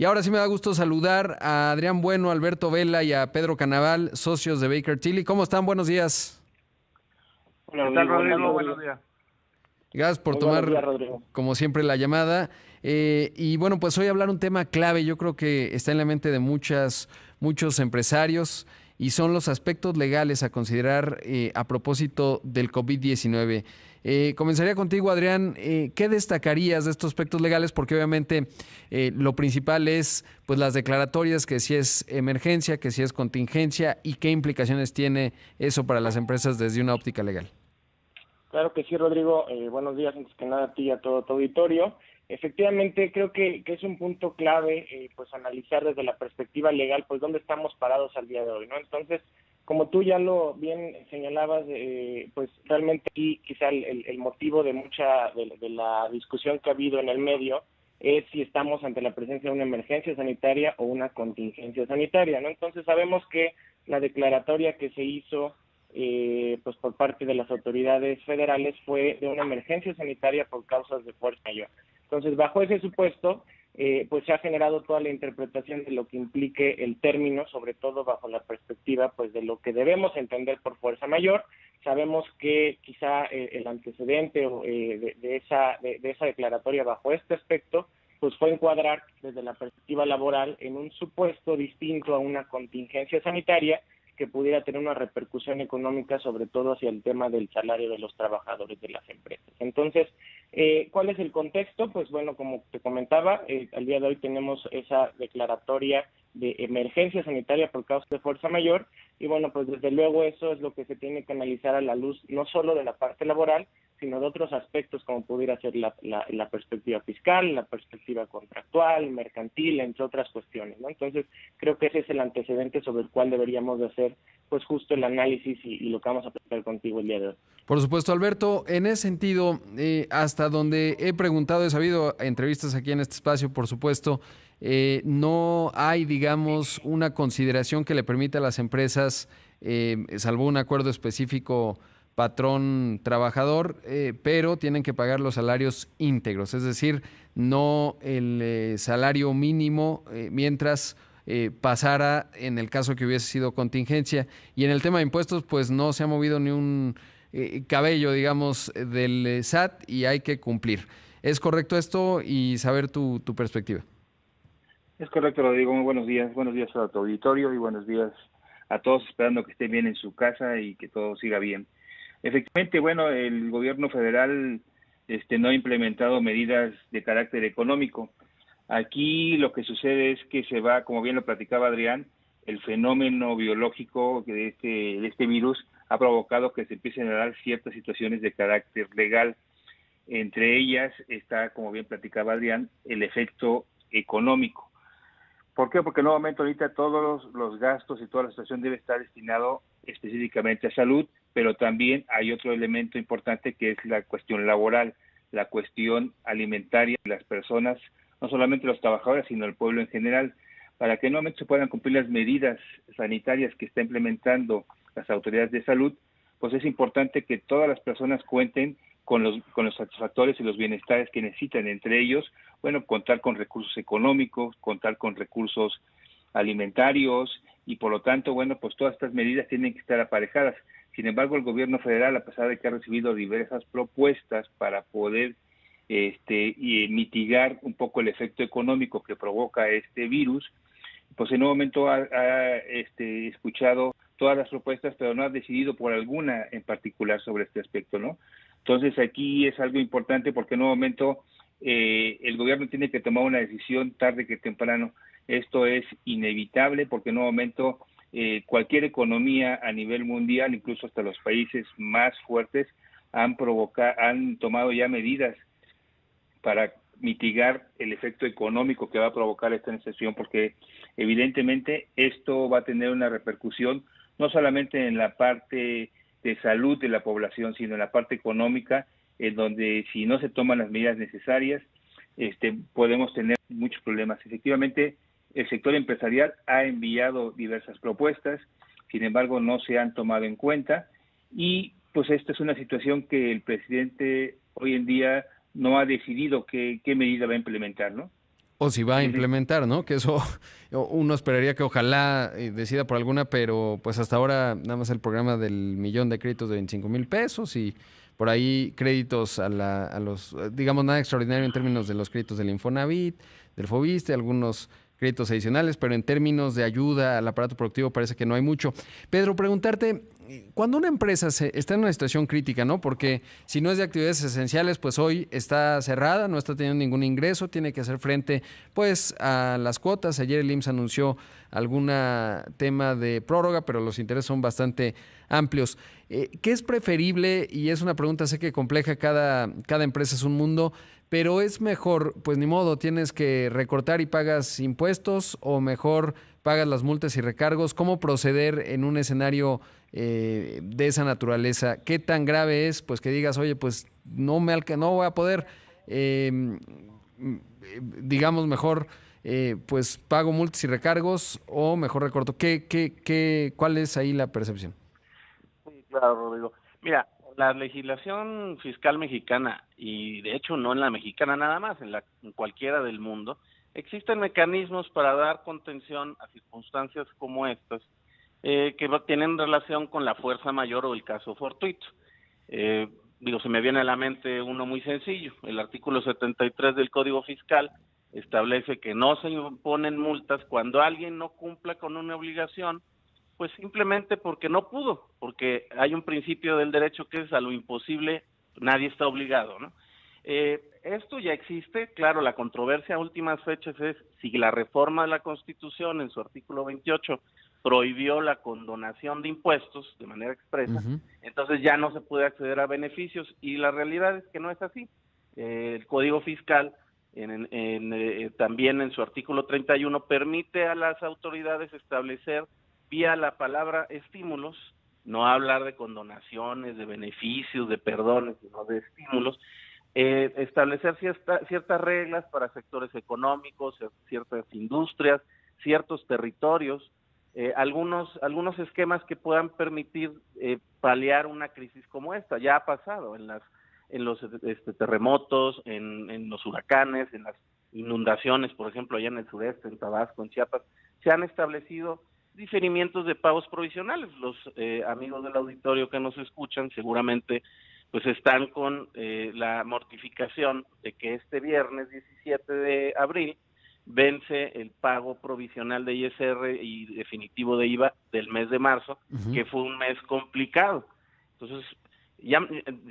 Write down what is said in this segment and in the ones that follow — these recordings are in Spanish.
Y ahora sí me da gusto saludar a Adrián Bueno, Alberto Vela y a Pedro Canaval, socios de Baker Tilly. ¿Cómo están? Buenos días. Hola, ¿Qué tal, Rodrigo. Buenos Rodrigo? días. Buenos días. Gracias por Muy buenos días, tomar, Rodrigo. como siempre, la llamada. Y bueno, pues hoy hablar un tema clave, yo creo que está en la mente de muchos empresarios y son los aspectos legales a considerar a propósito del COVID-19. Comenzaría contigo, Adrián. ¿Qué destacarías de estos aspectos legales? Porque obviamente lo principal es pues las declaratorias, que si es emergencia, que si es contingencia y qué implicaciones tiene eso para las empresas desde una óptica legal. Claro que sí, Rodrigo. Buenos días, antes que nada a ti y a todo tu auditorio. Efectivamente, creo que es un punto clave, pues analizar desde la perspectiva legal, pues dónde estamos parados al día de hoy, ¿no? Entonces, como tú ya lo bien señalabas, pues realmente aquí quizá el motivo de mucha de la discusión que ha habido en el medio es si estamos ante la presencia de una emergencia sanitaria o una contingencia sanitaria, ¿no? Entonces sabemos que la declaratoria que se hizo pues por parte de las autoridades federales fue de una emergencia sanitaria por causas de fuerza mayor. Entonces, bajo ese supuesto, pues se ha generado toda la interpretación de lo que implique el término, sobre todo bajo la perspectiva pues de lo que debemos entender por fuerza mayor. Sabemos que quizá el antecedente de esa declaratoria bajo este aspecto pues fue encuadrar desde la perspectiva laboral en un supuesto distinto a una contingencia sanitaria que pudiera tener una repercusión económica, sobre todo hacia el tema del salario de los trabajadores de las empresas. Entonces, ¿cuál es el contexto? Pues bueno, como te comentaba, al día de hoy tenemos esa declaratoria de emergencia sanitaria por causa de fuerza mayor, y bueno, pues desde luego eso es lo que se tiene que analizar a la luz no solo de la parte laboral, sino de otros aspectos como pudiera ser la perspectiva fiscal, la perspectiva contractual, mercantil, entre otras cuestiones, ¿no? Entonces, creo que ese es el antecedente sobre el cual deberíamos de hacer pues justo el análisis y lo que vamos a platicar contigo el día de hoy. Por supuesto, Alberto, en ese sentido, hasta donde he preguntado, he sabido entrevistas aquí en este espacio, por supuesto, no hay, digamos, una consideración que le permita a las empresas, salvo un acuerdo específico patrón-trabajador, pero tienen que pagar los salarios íntegros, es decir, no el salario mínimo mientras pasara en el caso que hubiese sido contingencia. Y en el tema de impuestos, pues no se ha movido ni un cabello, digamos, del SAT y hay que cumplir. ¿Es correcto esto y saber tu perspectiva? Es correcto, Rodrigo. Muy buenos días. Buenos días a tu auditorio y buenos días a todos, esperando que estén bien en su casa y que todo siga bien. Efectivamente, bueno, el gobierno federal no ha implementado medidas de carácter económico. Aquí lo que sucede es que se va, como bien lo platicaba Adrián, el fenómeno biológico de este virus ha provocado que se empiecen a dar ciertas situaciones de carácter legal. Entre ellas está, como bien platicaba Adrián, el efecto económico. ¿Por qué? Porque nuevamente ahorita todos los gastos y toda la situación debe estar destinado específicamente a salud, pero también hay otro elemento importante que es la cuestión laboral, la cuestión alimentaria de las personas, no solamente los trabajadores, sino el pueblo en general, para que nuevamente se puedan cumplir las medidas sanitarias que está implementando las autoridades de salud, pues es importante que todas las personas cuenten con los satisfactores y los bienestares que necesitan, entre ellos, bueno, contar con recursos económicos, contar con recursos alimentarios y por lo tanto, bueno, pues todas estas medidas tienen que estar aparejadas. Sin embargo, el gobierno federal, a pesar de que ha recibido diversas propuestas para poder mitigar un poco el efecto económico que provoca este virus, pues en un momento ha escuchado todas las propuestas, pero no ha decidido por alguna en particular sobre este aspecto, ¿no? Entonces aquí es algo importante porque en un momento el gobierno tiene que tomar una decisión tarde que temprano. Esto es inevitable porque en un momento cualquier economía a nivel mundial, incluso hasta los países más fuertes, han tomado ya medidas para mitigar el efecto económico que va a provocar esta recesión, porque evidentemente esto va a tener una repercusión no solamente en la parte de salud de la población, sino en la parte económica, en donde si no se toman las medidas necesarias, podemos tener muchos problemas. Efectivamente, el sector empresarial ha enviado diversas propuestas, sin embargo no se han tomado en cuenta y pues esta es una situación que el presidente hoy en día no ha decidido qué medida va a implementar, ¿no? O si va a Sí, sí. implementar, ¿no? Que eso uno esperaría que ojalá decida por alguna, pero pues hasta ahora nada más el programa del millón de créditos de 25,000 pesos y por ahí créditos a los, digamos, nada extraordinario en términos de los créditos del Infonavit, del Fobiste, algunos créditos adicionales, pero en términos de ayuda al aparato productivo parece que no hay mucho. Pedro, preguntarte, cuando una empresa está en una situación crítica, ¿no? Porque si no es de actividades esenciales, pues hoy está cerrada, no está teniendo ningún ingreso, tiene que hacer frente, pues, a las cuotas. Ayer el IMSS anunció algún tema de prórroga, pero los intereses son bastante amplios. ¿Qué es preferible? Y es una pregunta, sé que compleja, cada empresa es un mundo, pero es mejor, pues ni modo, tienes que recortar y pagas impuestos, o mejor pagas las multas y recargos. ¿Cómo proceder en un escenario de esa naturaleza? ¿Qué tan grave es? Pues que digas, oye, pues no voy a poder, eh, digamos, mejor, pues pago multas y recargos, o mejor recorto. ¿Cuál es ahí la percepción? Sí, claro, Rodrigo. Mira, la legislación fiscal mexicana, y de hecho no en la mexicana nada más, en cualquiera del mundo, existen mecanismos para dar contención a circunstancias como estas, que tienen relación con la fuerza mayor o el caso fortuito. Se me viene a la mente uno muy sencillo. El artículo 73 del Código Fiscal establece que no se imponen multas cuando alguien no cumpla con una obligación, pues simplemente porque no pudo, porque hay un principio del derecho que es a lo imposible nadie está obligado, ¿no? Esto ya existe, claro, la controversia a últimas fechas es si la reforma de la Constitución en su artículo 28 prohibió la condonación de impuestos de manera expresa, entonces ya no se puede acceder a beneficios, y la realidad es que no es así. El Código Fiscal también en su artículo 31 permite a las autoridades establecer vía la palabra estímulos, no hablar de condonaciones, de beneficios, de perdones, sino de estímulos, establecer ciertas reglas para sectores económicos, ciertas industrias, ciertos territorios, algunos esquemas que puedan permitir paliar una crisis como esta. Ya ha pasado en los terremotos, en los huracanes, en las inundaciones, por ejemplo, allá en el sureste, en Tabasco, en Chiapas, se han establecido diferimientos de pagos provisionales. Los amigos del auditorio que nos escuchan seguramente pues están con la mortificación de que este viernes 17 de abril vence el pago provisional de ISR y definitivo de IVA del mes de marzo, que fue un mes complicado. Entonces, ya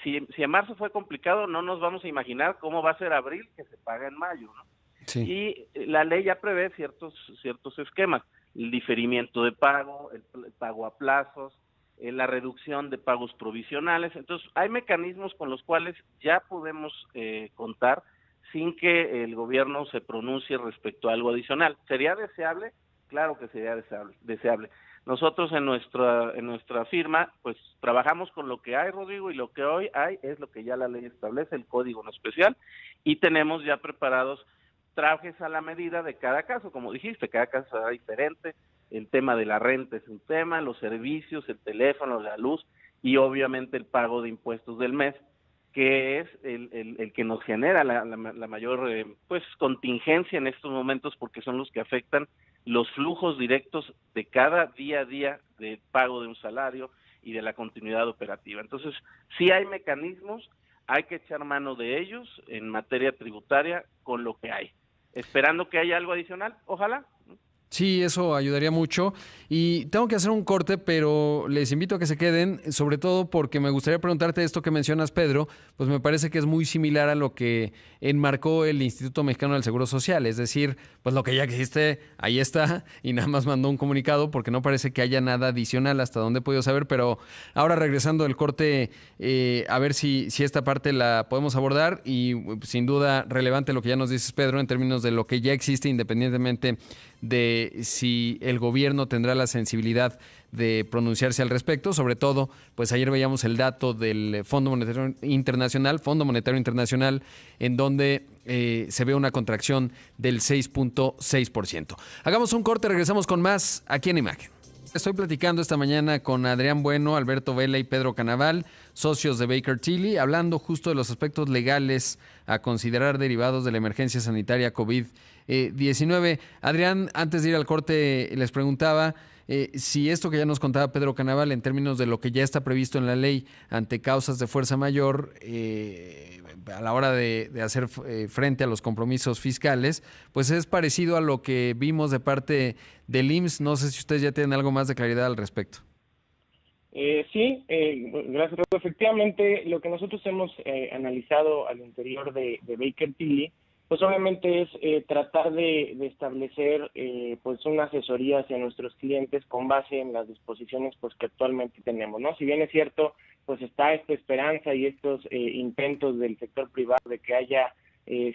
si en marzo fue complicado, no nos vamos a imaginar cómo va a ser abril, que se paga en mayo, ¿no? Sí. Y la ley ya prevé ciertos esquemas: el diferimiento de pago, el pago a plazos, la reducción de pagos provisionales. Entonces, hay mecanismos con los cuales ya podemos contar sin que el gobierno se pronuncie respecto a algo adicional. ¿Sería deseable? Claro que sería deseable. Nosotros en nuestra firma, pues trabajamos con lo que hay, Rodrigo, y lo que hoy hay es lo que ya la ley establece, el código en especial, y tenemos ya preparados trajes a la medida de cada caso. Como dijiste, cada caso será diferente. El tema de la renta es un tema, los servicios, el teléfono, la luz y obviamente el pago de impuestos del mes, que es el que nos genera la mayor pues contingencia en estos momentos, porque son los que afectan los flujos directos de cada día a día de pago de un salario y de la continuidad operativa. Entonces, sí hay mecanismos, hay que echar mano de ellos en materia tributaria con lo que hay, esperando que haya algo adicional, ojalá. Sí, eso ayudaría mucho. Y tengo que hacer un corte, pero les invito a que se queden, sobre todo porque me gustaría preguntarte esto que mencionas, Pedro, pues me parece que es muy similar a lo que enmarcó el Instituto Mexicano del Seguro Social. Es decir, pues lo que ya existe, ahí está, y nada más mandó un comunicado porque no parece que haya nada adicional hasta donde he podido saber. Pero ahora, regresando del corte, a ver si esta parte la podemos abordar, y sin duda relevante lo que ya nos dices, Pedro, en términos de lo que ya existe, independientemente de si el gobierno tendrá la sensibilidad de pronunciarse al respecto. Sobre todo, pues ayer veíamos el dato del Fondo Monetario Internacional, en donde se ve una contracción del 6.6%. Hagamos un corte, regresamos con más aquí en Imagen. Estoy platicando esta mañana con Adrián Bueno, Alberto Vela y Pedro Canaval, socios de Baker Tilly, hablando justo de los aspectos legales a considerar derivados de la emergencia sanitaria COVID-19 19. Adrián, antes de ir al corte, les preguntaba si esto que ya nos contaba Pedro Canaval en términos de lo que ya está previsto en la ley ante causas de fuerza mayor a la hora de hacer frente a los compromisos fiscales, pues es parecido a lo que vimos de parte del IMSS. No sé si ustedes ya tienen algo más de claridad al respecto. Sí, gracias, Rodrigo. Efectivamente, lo que nosotros hemos analizado al interior de Baker Tilly, pues obviamente es tratar de establecer pues una asesoría hacia nuestros clientes con base en las disposiciones pues que actualmente tenemos, ¿no? Si bien es cierto, pues está esta esperanza y estos intentos del sector privado de que haya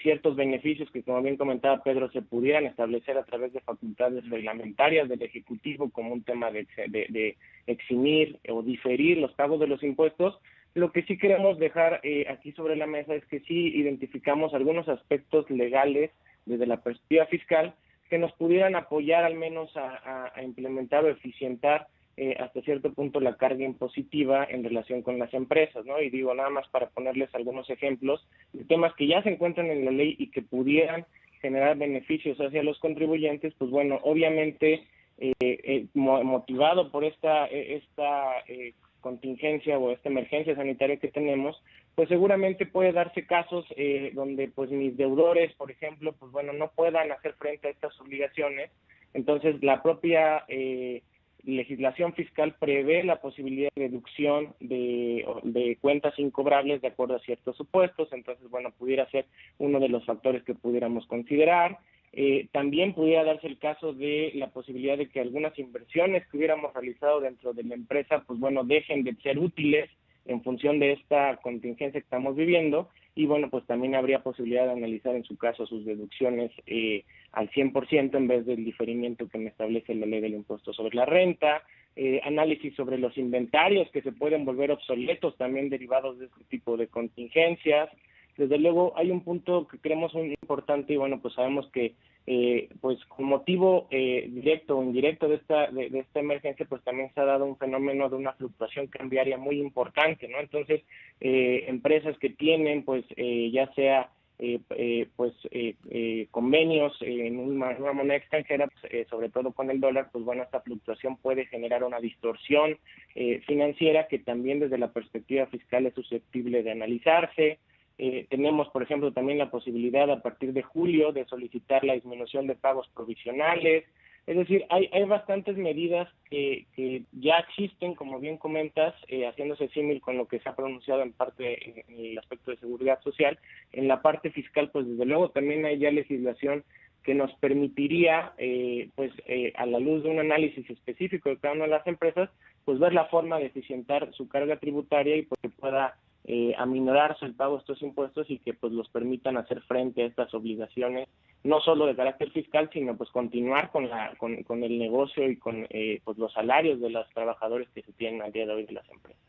ciertos beneficios que, como bien comentaba Pedro, se pudieran establecer a través de facultades reglamentarias del Ejecutivo como un tema de eximir o diferir los pagos de los impuestos. Lo que sí queremos dejar aquí sobre la mesa es que sí identificamos algunos aspectos legales desde la perspectiva fiscal que nos pudieran apoyar al menos a implementar o eficientar hasta cierto punto la carga impositiva en relación con las empresas, ¿no? Y digo, nada más para ponerles algunos ejemplos de temas que ya se encuentran en la ley y que pudieran generar beneficios hacia los contribuyentes, pues bueno, obviamente motivado por esta contingencia o esta emergencia sanitaria que tenemos, pues seguramente puede darse casos donde pues mis deudores, por ejemplo, pues bueno, no puedan hacer frente a estas obligaciones. Entonces la propia legislación fiscal prevé la posibilidad de deducción de cuentas incobrables de acuerdo a ciertos supuestos. Entonces, bueno, pudiera ser uno de los factores que pudiéramos considerar. También pudiera darse el caso de la posibilidad de que algunas inversiones que hubiéramos realizado dentro de la empresa, pues bueno, dejen de ser útiles en función de esta contingencia que estamos viviendo, y bueno, pues también habría posibilidad de analizar en su caso sus deducciones al 100% en vez del diferimiento que me establece la ley del impuesto sobre la renta, análisis sobre los inventarios que se pueden volver obsoletos también derivados de este tipo de contingencias. Desde luego hay un punto que creemos muy importante y bueno, pues sabemos que pues con motivo directo o indirecto de esta emergencia, pues también se ha dado un fenómeno de una fluctuación cambiaria muy importante, ¿no? Entonces, empresas que tienen pues ya sea convenios en una moneda extranjera, pues, sobre todo con el dólar, pues bueno, esta fluctuación puede generar una distorsión financiera que también desde la perspectiva fiscal es susceptible de analizarse. Tenemos, por ejemplo, también la posibilidad a partir de julio de solicitar la disminución de pagos provisionales. Es decir, hay bastantes medidas que ya existen, como bien comentas, haciéndose símil con lo que se ha pronunciado en parte en el aspecto de seguridad social. En la parte fiscal, pues desde luego también hay ya legislación que nos permitiría, a la luz de un análisis específico de cada una de las empresas, pues ver la forma de eficientar su carga tributaria y pues que pueda aminorarse el pago de estos impuestos y que pues los permitan hacer frente a estas obligaciones, no solo de carácter fiscal, sino pues continuar con el negocio y con pues los salarios de los trabajadores que se tienen al día de hoy de las empresas.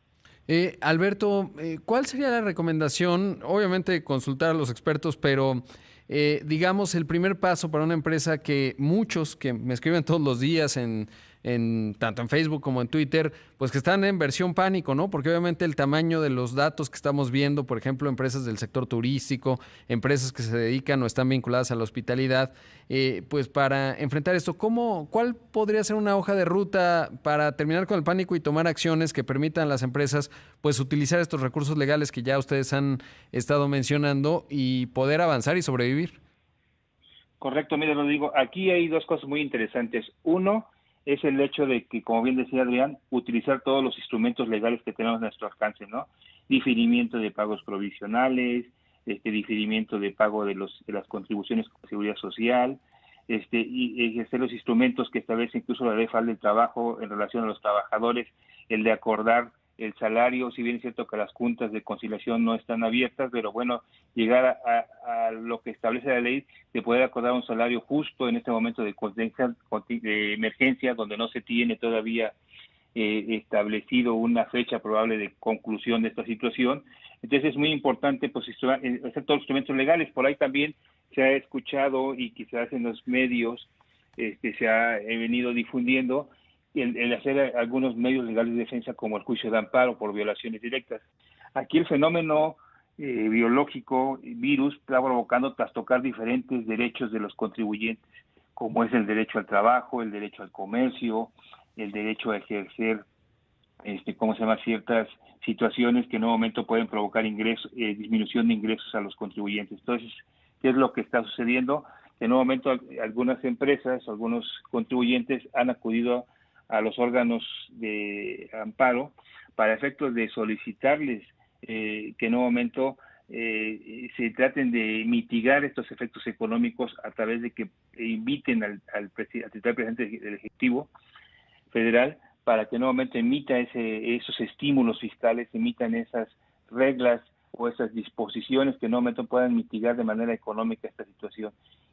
Alberto, ¿cuál sería la recomendación? Obviamente consultar a los expertos, pero digamos el primer paso para una empresa que muchos que me escriben todos los días tanto en Facebook como en Twitter, pues que están en versión pánico, ¿no? Porque obviamente el tamaño de los datos que estamos viendo, por ejemplo, empresas del sector turístico, empresas que se dedican o están vinculadas a la hospitalidad, pues para enfrentar esto, ¿cuál podría ser una hoja de ruta para terminar con el pánico y tomar acciones que permitan a las empresas pues utilizar estos recursos legales que ya ustedes han estado mencionando y poder avanzar y sobrevivir? Correcto, mira, Rodrigo, aquí hay dos cosas muy interesantes. Uno es el hecho de que, como bien decía Adrián, utilizar todos los instrumentos legales que tenemos a nuestro alcance, ¿no? Diferimiento de pagos provisionales, diferimiento de pago de las contribuciones con seguridad social, y ejercer los instrumentos que establece incluso la Ley Federal del Trabajo en relación a los trabajadores, el de acordar el salario, si bien es cierto que las juntas de conciliación no están abiertas, pero bueno, llegar a lo que establece la ley de poder acordar un salario justo en este momento de emergencia, donde no se tiene todavía establecido una fecha probable de conclusión de esta situación. Entonces es muy importante pues hacer todos los instrumentos legales. Por ahí también se ha escuchado y quizás en los medios se ha venido difundiendo el hacer algunos medios legales de defensa como el juicio de amparo por violaciones directas. Aquí el fenómeno biológico, virus, está provocando trastocar diferentes derechos de los contribuyentes, como es el derecho al trabajo, el derecho al comercio, el derecho a ejercer, ciertas situaciones que en un momento pueden provocar ingresos, disminución de ingresos a los contribuyentes. Entonces, ¿qué es lo que está sucediendo? Que en un momento algunas empresas, algunos contribuyentes han acudido a los órganos de amparo para efectos de solicitarles que en un momento se traten de mitigar estos efectos económicos a través de que inviten al presidente del Ejecutivo Federal para que nuevamente emita esos estímulos fiscales, emitan esas reglas o esas disposiciones que en un momento puedan mitigar de manera económica esta situación.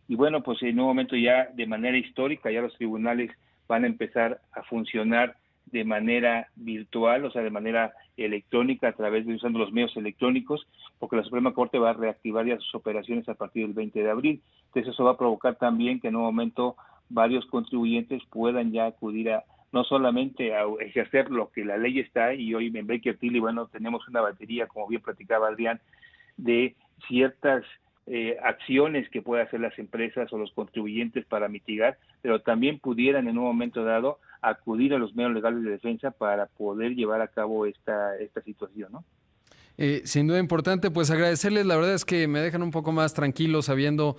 Y bueno, pues en un momento ya de manera histórica ya los tribunales van a empezar a funcionar de manera virtual, o sea, de manera electrónica, a través de usando los medios electrónicos, porque la Suprema Corte va a reactivar ya sus operaciones a partir del 20 de abril. Entonces eso va a provocar también que en un momento varios contribuyentes puedan ya acudir a no solamente a ejercer lo que la ley está, y hoy en Baker Tilly, bueno, tenemos una batería, como bien platicaba Adrián, de ciertas acciones que pueden hacer las empresas o los contribuyentes para mitigar, pero también pudieran en un momento dado acudir a los medios legales de defensa para poder llevar a cabo esta situación, ¿no? Sin duda importante, pues agradecerles, la verdad es que me dejan un poco más tranquilo sabiendo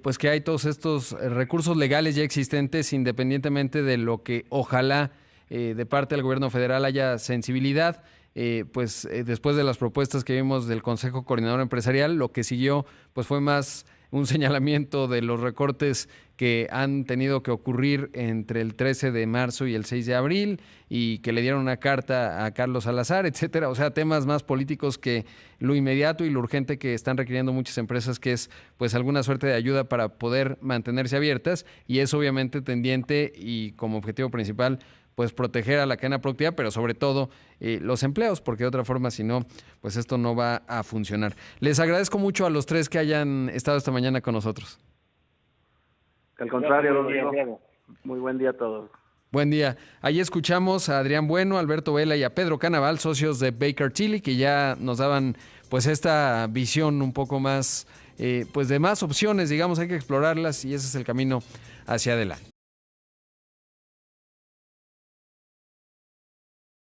pues que hay todos estos recursos legales ya existentes, independientemente de lo que ojalá de parte del gobierno federal haya sensibilidad. Después de las propuestas que vimos del Consejo Coordinador Empresarial, lo que siguió pues fue más un señalamiento de los recortes que han tenido que ocurrir entre el 13 de marzo y el 6 de abril y que le dieron una carta a Carlos Salazar, etcétera. O sea, temas más políticos que lo inmediato y lo urgente que están requiriendo muchas empresas, que es pues alguna suerte de ayuda para poder mantenerse abiertas, y es obviamente tendiente y como objetivo principal pues proteger a la cadena productiva, pero sobre todo los empleos, porque de otra forma, si no, pues esto no va a funcionar. Les agradezco mucho a los tres que hayan estado esta mañana con nosotros. Al contrario, Rodrigo. Muy buen día a todos. Buen día. Ahí escuchamos a Adrián Bueno, a Alberto Vela y a Pedro Canaval, socios de Baker Tilly, que ya nos daban pues esta visión un poco más, pues de más opciones, digamos, hay que explorarlas y ese es el camino hacia adelante.